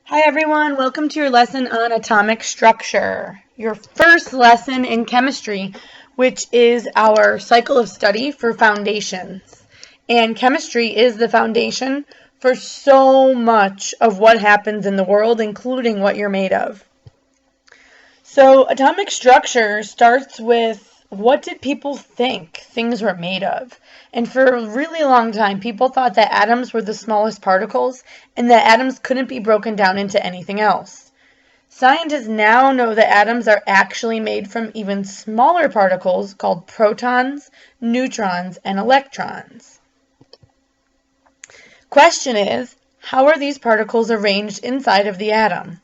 Hi everyone, welcome to your lesson on atomic structure, your first lesson in chemistry, which is our cycle of study for foundations. And chemistry is the foundation for so much of what happens in the world, including what you're made of. So atomic structure starts with, what did people think things were made of? And for a really long time, people thought that atoms were the smallest particles and that atoms couldn't be broken down into anything else. Scientists now know that atoms are actually made from even smaller particles called protons, neutrons, and electrons. Question is, how are these particles arranged inside of the atom?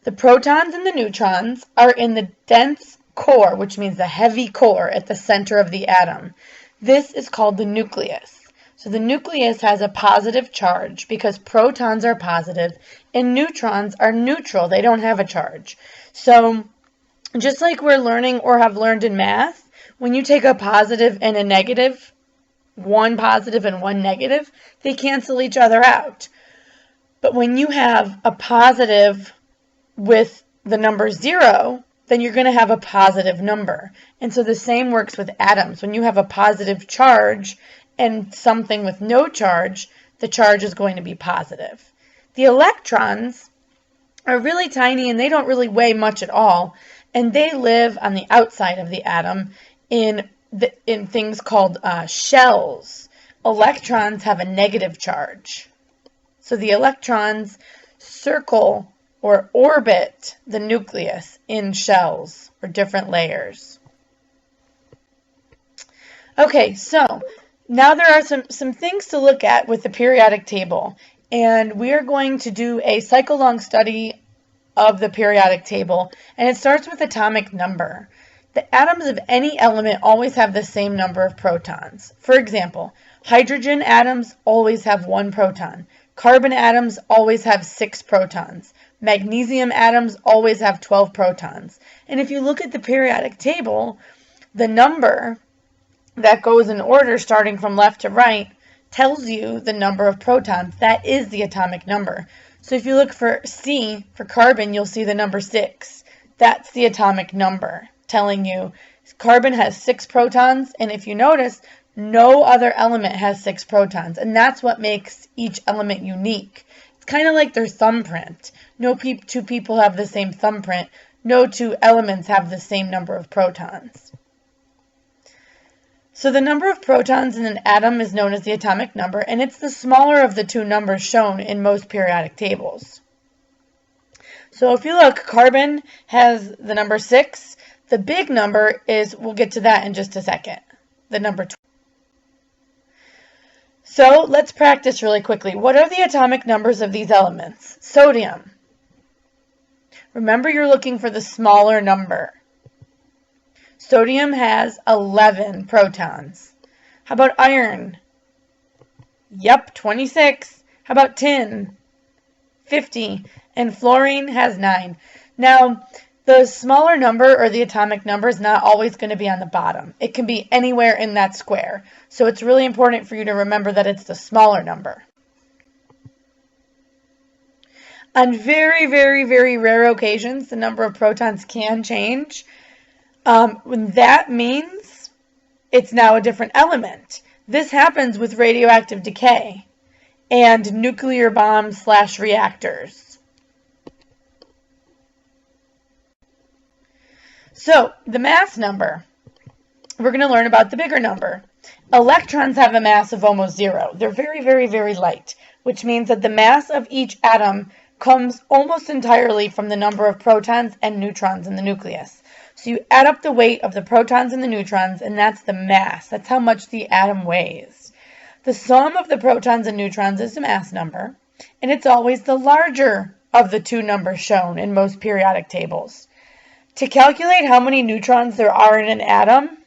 The protons and the neutrons are in the dense core, which means the heavy core at the center of the atom. This is called the nucleus. So the nucleus has a positive charge because protons are positive and neutrons are neutral. They don't have a charge. So just like we're learning or have learned in math, when you take a positive and a negative, one positive and one negative, they cancel each other out. But when you have a positive with the number 0, then you're going to have a positive number. And so the same works with atoms. When you have a positive charge and something with no charge, the charge is going to be positive. The electrons are really tiny and they don't really weigh much at all. And they live on the outside of the atom in things called shells. Electrons have a negative charge. So the electrons circle or orbit the nucleus in shells or different layers. Okay, so now there are some things to look at with the periodic table, and we are going to do a cycle-long study of the periodic table, and it starts with atomic number. The atoms of any element always have the same number of protons. For example, hydrogen atoms always have 1 proton. Carbon atoms always have 6 protons. Magnesium atoms always have 12 protons. And if you look at the periodic table, the number that goes in order starting from left to right tells you the number of protons. That is the atomic number. So if you look for C, for carbon, you'll see the number 6. That's the atomic number, telling you carbon has 6 protons, and if you notice, no other element has 6 protons, and that's what makes each element unique. It's kind of like their thumbprint. No two people have the same thumbprint. No 2 elements have the same number of protons. So the number of protons in an atom is known as the atomic number, and it's the smaller of the 2 numbers shown in most periodic tables. So if you look, carbon has the number 6. The big number is, we'll get to that in just a second, the number 12. So let's practice really quickly. What are the atomic numbers of these elements? Sodium. Remember, you're looking for the smaller number. Sodium has 11 protons. How about iron? Yep, 26. How about tin? 50. And fluorine has 9. Now, the smaller number, or the atomic number, is not always going to be on the bottom. It can be anywhere in that square. So it's really important for you to remember that it's the smaller number. On very, very, very rare occasions, the number of protons can change. That means it's now a different element. This happens with radioactive decay and nuclear bombs / reactors. So, the mass number. We're going to learn about the bigger number. Electrons have a mass of almost 0. They're very, very, very light, which means that the mass of each atom comes almost entirely from the number of protons and neutrons in the nucleus. So you add up the weight of the protons and the neutrons, and that's the mass. That's how much the atom weighs. The sum of the protons and neutrons is the mass number, and it's always the larger of the 2 numbers shown in most periodic tables. To calculate how many neutrons there are in an atom,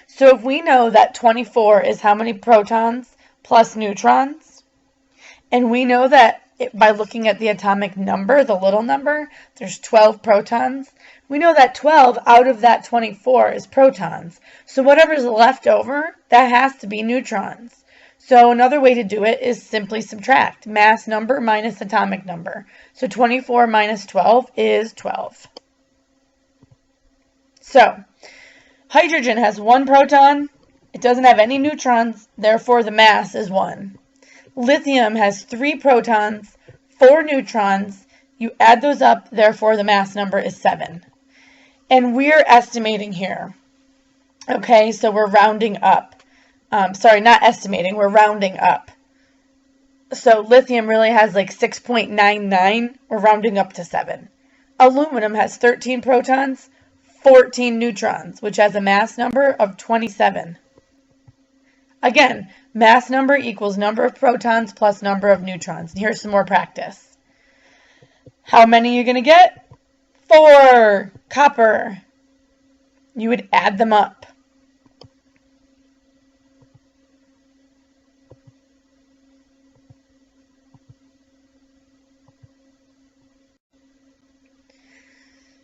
so if we know that 24 is how many protons plus neutrons, and we know that by looking at the atomic number, the little number, there's 12 protons, we know that 12 out of that 24 is protons. So whatever's left over, that has to be neutrons. So another way to do it is simply subtract mass number minus atomic number. So 24 minus 12 is 12. So hydrogen has 1 proton. It doesn't have any neutrons, therefore the mass is 1. Lithium has 3 protons, 4 neutrons. You add those up, therefore the mass number is 7. And we're estimating here. Okay, so we're rounding up. Sorry, not estimating, we're rounding up. So lithium really has like 6.99, we're rounding up to 7. Aluminum has 13 protons, 14 neutrons, which has a mass number of 27. Again, mass number equals number of protons plus number of neutrons. And here's some more practice. How many are you going to get? 4. Copper. You would add them up.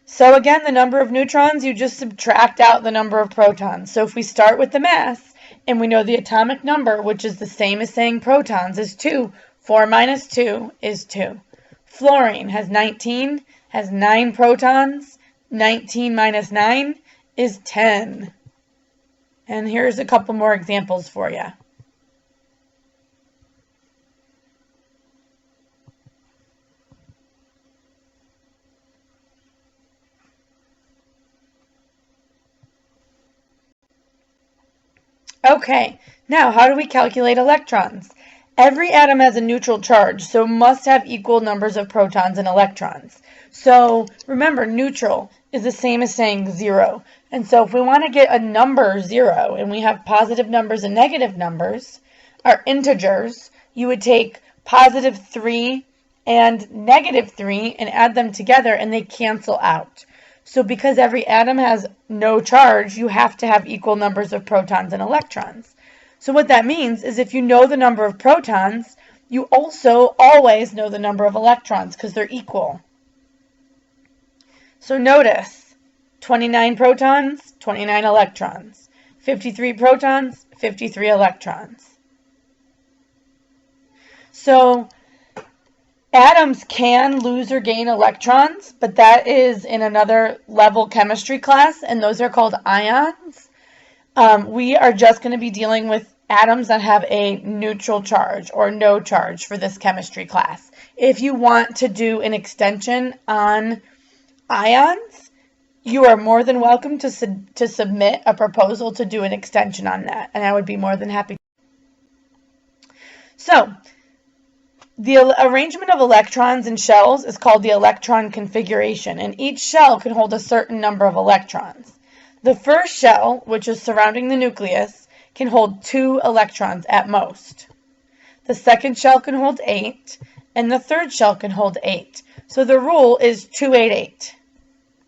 So again, the number of neutrons, you just subtract out the number of protons. So if we start with the mass, and we know the atomic number, which is the same as saying protons, is 2. 4 minus 2 is 2. Fluorine has 19, has 9 protons. 19 minus 9 is 10. And here's a couple more examples for you. Okay, now how do we calculate electrons? Every atom has a neutral charge, so must have equal numbers of protons and electrons. So remember, neutral is the same as saying 0. And so if we want to get a number 0, and we have positive numbers and negative numbers, our integers, you would take positive 3 and negative 3 and add them together, and they cancel out. So because every atom has no charge, you have to have equal numbers of protons and electrons. So what that means is if you know the number of protons, you also always know the number of electrons because they're equal. So notice, 29 protons, 29 electrons. 53 protons, 53 electrons. So atoms can lose or gain electrons, but that is in another level chemistry class, and those are called ions. We are just going to be dealing with atoms that have a neutral charge or no charge for this chemistry class. If you want to do an extension on ions, you are more than welcome to submit a proposal to do an extension on that, and I would be more than happy. So, the arrangement of electrons in shells is called the electron configuration, and each shell can hold a certain number of electrons. The first shell, which is surrounding the nucleus, can hold 2 electrons at most. The second shell can hold 8, and the third shell can hold 8. So the rule is 2, 8, 8.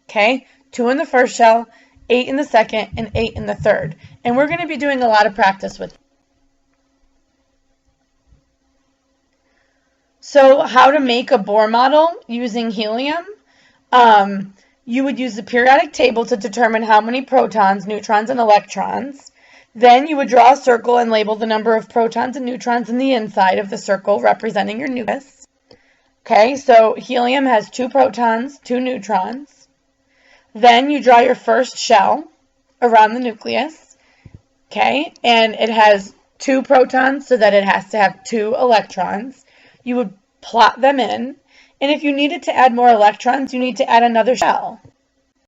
Okay? 2 in the first shell, 8 in the second, and 8 in the third. And we're going to be doing a lot of practice with. So how to make a Bohr model using helium? You would use the periodic table to determine how many protons, neutrons, and electrons. Then you would draw a circle and label the number of protons and neutrons in the inside of the circle representing your nucleus. Okay, so helium has 2 protons, 2 neutrons. Then you draw your first shell around the nucleus. Okay, and it has 2 protons so that it has to have 2 electrons. You would plot them in, and if you needed to add more electrons, you need to add another shell.